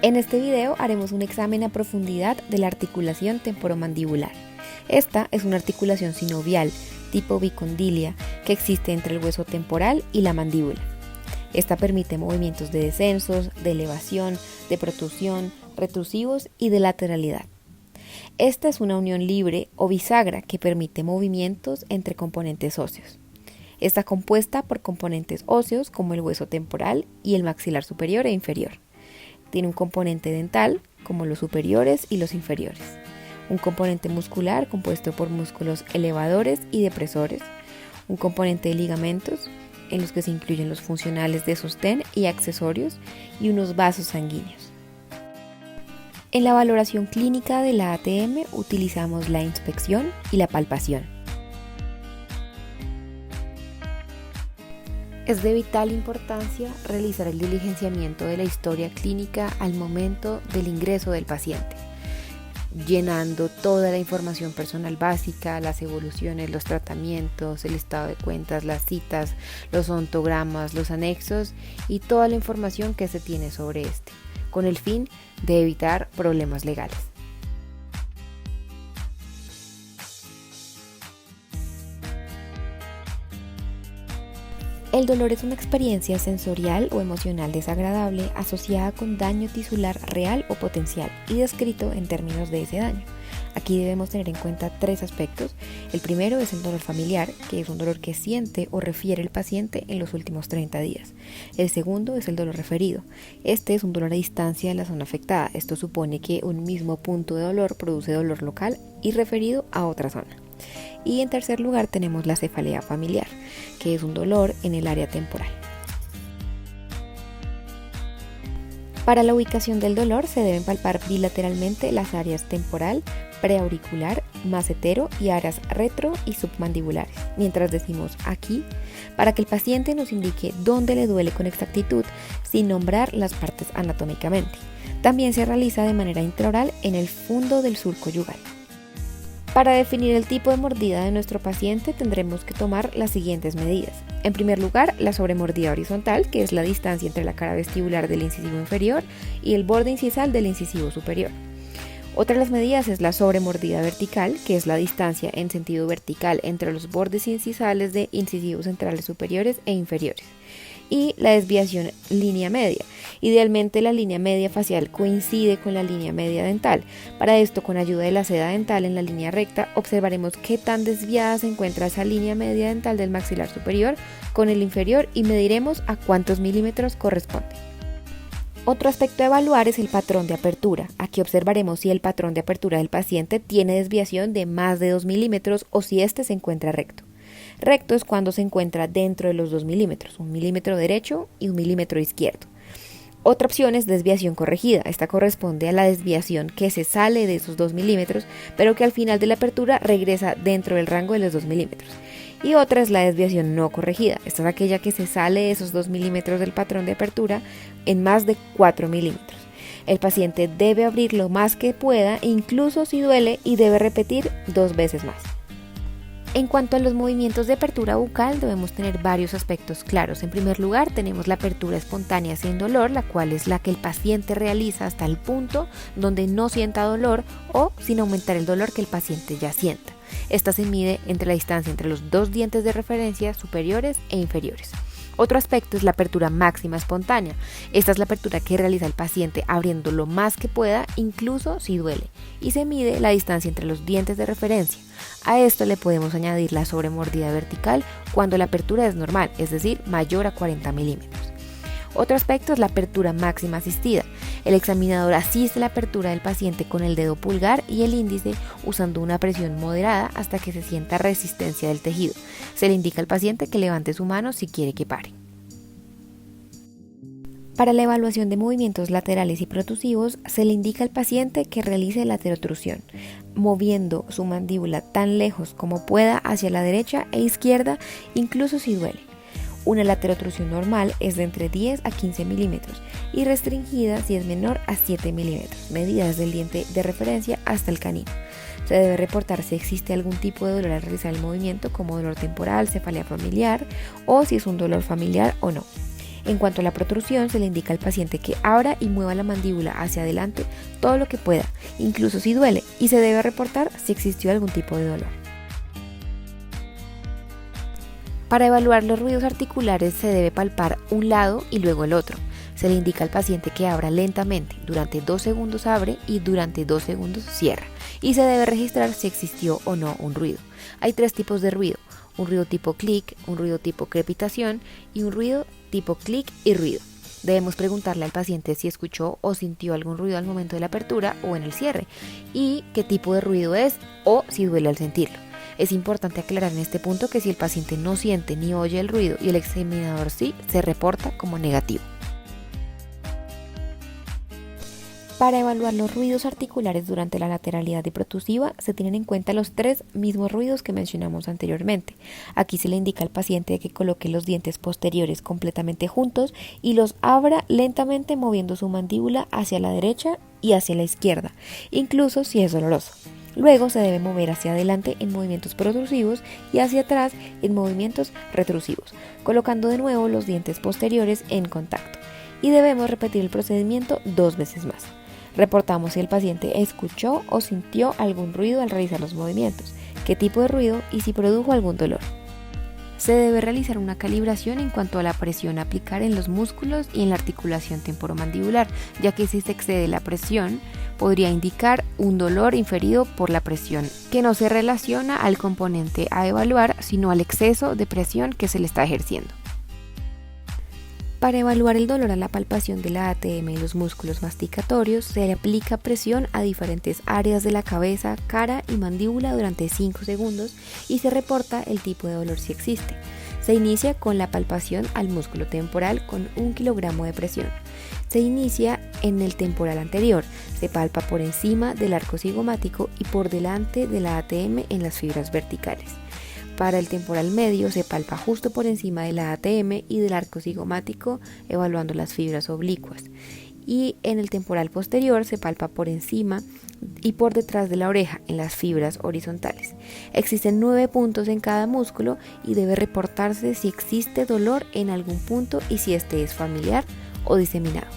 En este video haremos un examen a profundidad de la articulación temporomandibular. Esta es una articulación sinovial tipo bicondilia que existe entre el hueso temporal y la mandíbula. Esta permite movimientos de descensos, de elevación, de protrusión, retrusivos y de lateralidad. Esta es una unión libre o bisagra que permite movimientos entre componentes óseos. Está compuesta por componentes óseos como el hueso temporal y el maxilar superior e inferior. Tiene un componente dental como los superiores y los inferiores. Un componente muscular compuesto por músculos elevadores y depresores. Un componente de ligamentos en los que se incluyen los funcionales de sostén y accesorios y unos vasos sanguíneos. En la valoración clínica de la ATM utilizamos la inspección y la palpación. Es de vital importancia realizar el diligenciamiento de la historia clínica al momento del ingreso del paciente, llenando toda la información personal básica, las evoluciones, los tratamientos, el estado de cuentas, las citas, los ontogramas, los anexos y toda la información que se tiene sobre este, con el fin de evitar problemas legales. El dolor es una experiencia sensorial o emocional desagradable asociada con daño tisular real o potencial y descrito en términos de ese daño. Aquí debemos tener en cuenta tres aspectos. El primero es el dolor familiar, que es un dolor que siente o refiere el paciente en los últimos 30 días. El segundo es el dolor referido. Este es un dolor a distancia de la zona afectada. Esto supone que un mismo punto de dolor produce dolor local y referido a otra zona. Y en tercer lugar tenemos la cefalea familiar, que es un dolor en el área temporal. Para la ubicación del dolor se deben palpar bilateralmente las áreas temporal, preauricular, macetero y áreas retro y submandibulares, mientras decimos aquí, para que el paciente nos indique dónde le duele con exactitud sin nombrar las partes anatómicamente. También se realiza de manera intraoral en el fondo del surco yugal. Para definir el tipo de mordida de nuestro paciente tendremos que tomar las siguientes medidas. En primer lugar, la sobremordida horizontal, que es la distancia entre la cara vestibular del incisivo inferior y el borde incisal del incisivo superior. Otra de las medidas es la sobremordida vertical, que es la distancia en sentido vertical entre los bordes incisales de incisivos centrales superiores e inferiores. Y la desviación línea media. Idealmente la línea media facial coincide con la línea media dental. Para esto, con ayuda de la seda dental en la línea recta, observaremos qué tan desviada se encuentra esa línea media dental del maxilar superior con el inferior y mediremos a cuántos milímetros corresponde. Otro aspecto a evaluar es el patrón de apertura. Aquí observaremos si el patrón de apertura del paciente tiene desviación de más de 2 milímetros o si éste se encuentra recto. Recto es cuando se encuentra dentro de los 2 milímetros, 1 milímetro derecho y 1 milímetro izquierdo. Otra opción es desviación corregida. Esta corresponde a la desviación que se sale de esos 2 milímetros, pero que al final de la apertura regresa dentro del rango de los 2 milímetros. Y otra es la desviación no corregida. Esta es aquella que se sale de esos 2 milímetros del patrón de apertura en más de 4 milímetros. El paciente debe abrir lo más que pueda, incluso si duele, y debe repetir 2 veces más. En cuanto a los movimientos de apertura bucal, debemos tener varios aspectos claros. En primer lugar, tenemos la apertura espontánea sin dolor, la cual es la que el paciente realiza hasta el punto donde no sienta dolor o sin aumentar el dolor que el paciente ya sienta. Esta se mide entre la distancia entre los 2 dientes de referencia superiores e inferiores. Otro aspecto es la apertura máxima espontánea. Esta es la apertura que realiza el paciente abriendo lo más que pueda, incluso si duele, y se mide la distancia entre los dientes de referencia. A esto le podemos añadir la sobremordida vertical cuando la apertura es normal, es decir, mayor a 40 milímetros. Otro aspecto es la apertura máxima asistida. El examinador asiste la apertura del paciente con el dedo pulgar y el índice usando una presión moderada hasta que se sienta resistencia del tejido. Se le indica al paciente que levante su mano si quiere que pare. Para la evaluación de movimientos laterales y protrusivos, se le indica al paciente que realice laterotrusión, moviendo su mandíbula tan lejos como pueda hacia la derecha e izquierda, incluso si duele. Una laterotrusión normal es de entre 10 a 15 milímetros y restringida si es menor a 7 milímetros, medida desde el diente de referencia hasta el canino. Se debe reportar si existe algún tipo de dolor al realizar el movimiento, como dolor temporal, cefalea familiar, o si es un dolor familiar o no. En cuanto a la protrusión, se le indica al paciente que abra y mueva la mandíbula hacia adelante todo lo que pueda, incluso si duele, y se debe reportar si existió algún tipo de dolor. Para evaluar los ruidos articulares se debe palpar un lado y luego el otro. Se le indica al paciente que abra lentamente, durante 2 segundos abre y durante 2 segundos cierra, y se debe registrar si existió o no un ruido. Hay 3 tipos de ruido: un ruido tipo clic, un ruido tipo crepitación y un ruido tipo clic y ruido. Debemos preguntarle al paciente si escuchó o sintió algún ruido al momento de la apertura o en el cierre, y qué tipo de ruido es o si duele al sentirlo. Es importante aclarar en este punto que si el paciente no siente ni oye el ruido y el examinador sí, se reporta como negativo. Para evaluar los ruidos articulares durante la lateralidad y protusiva se tienen en cuenta los 3 mismos ruidos que mencionamos anteriormente. Aquí se le indica al paciente que coloque los dientes posteriores completamente juntos y los abra lentamente moviendo su mandíbula hacia la derecha y hacia la izquierda, incluso si es doloroso. Luego se debe mover hacia adelante en movimientos protrusivos y hacia atrás en movimientos retrusivos, colocando de nuevo los dientes posteriores en contacto. Y debemos repetir el procedimiento 2 veces más. Reportamos si el paciente escuchó o sintió algún ruido al realizar los movimientos, qué tipo de ruido y si produjo algún dolor. Se debe realizar una calibración en cuanto a la presión a aplicar en los músculos y en la articulación temporomandibular, ya que si se excede la presión, podría indicar un dolor inferido por la presión, que no se relaciona al componente a evaluar, sino al exceso de presión que se le está ejerciendo. Para evaluar el dolor a la palpación de la ATM y los músculos masticatorios, se le aplica presión a diferentes áreas de la cabeza, cara y mandíbula durante 5 segundos y se reporta el tipo de dolor si existe. Se inicia con la palpación al músculo temporal con 1 kilogramo de presión. Se inicia en el temporal anterior, se palpa por encima del arco cigomático y por delante de la ATM en las fibras verticales. Para el temporal medio se palpa justo por encima de la ATM y del arco cigomático, evaluando las fibras oblicuas. Y en el temporal posterior se palpa por encima y por detrás de la oreja, en las fibras horizontales. Existen 9 puntos en cada músculo y debe reportarse si existe dolor en algún punto y si este es familiar o diseminado.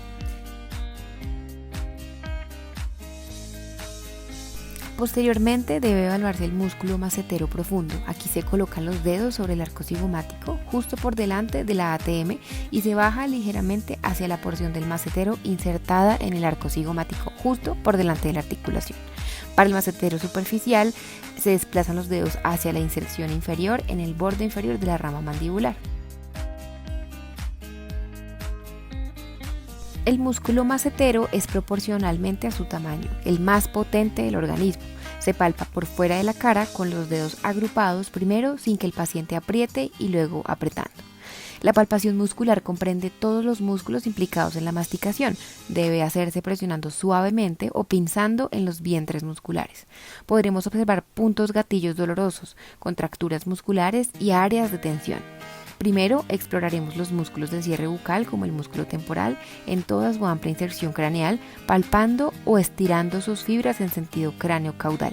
Posteriormente debe evaluarse el músculo macetero profundo. Aquí se colocan los dedos sobre el arco cigomático justo por delante de la ATM y se baja ligeramente hacia la porción del macetero insertada en el arco cigomático justo por delante de la articulación. Para el macetero superficial se desplazan los dedos hacia la inserción inferior en el borde inferior de la rama mandibular. El músculo macetero es proporcionalmente a su tamaño, el más potente del organismo. Se palpa por fuera de la cara con los dedos agrupados primero sin que el paciente apriete y luego apretando. La palpación muscular comprende todos los músculos implicados en la masticación. Debe hacerse presionando suavemente o pinzando en los vientres musculares. Podremos observar puntos gatillos dolorosos, contracturas musculares y áreas de tensión. Primero exploraremos los músculos del cierre bucal como el músculo temporal en toda su amplia inserción craneal, palpando o estirando sus fibras en sentido cráneo-caudal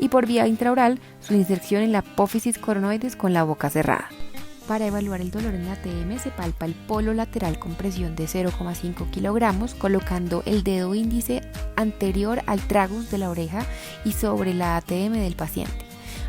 y por vía intraoral su inserción en la apófisis coronoides con la boca cerrada. Para evaluar el dolor en la ATM se palpa el polo lateral con presión de 0,5 kilogramos colocando el dedo índice anterior al tragus de la oreja y sobre la ATM del paciente.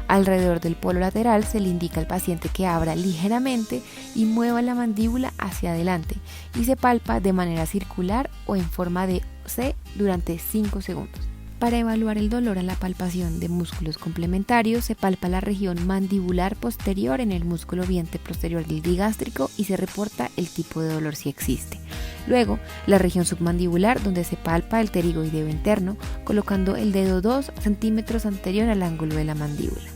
Alrededor del polo lateral se le indica al paciente que abra ligeramente y mueva la mandíbula hacia adelante y se palpa de manera circular o en forma de C durante 5 segundos. Para evaluar el dolor a la palpación de músculos complementarios se palpa la región mandibular posterior en el músculo vientre posterior del digástrico y se reporta el tipo de dolor si existe. Luego, la región submandibular donde se palpa el pterigoideo interno colocando el dedo 2 centímetros anterior al ángulo de la mandíbula.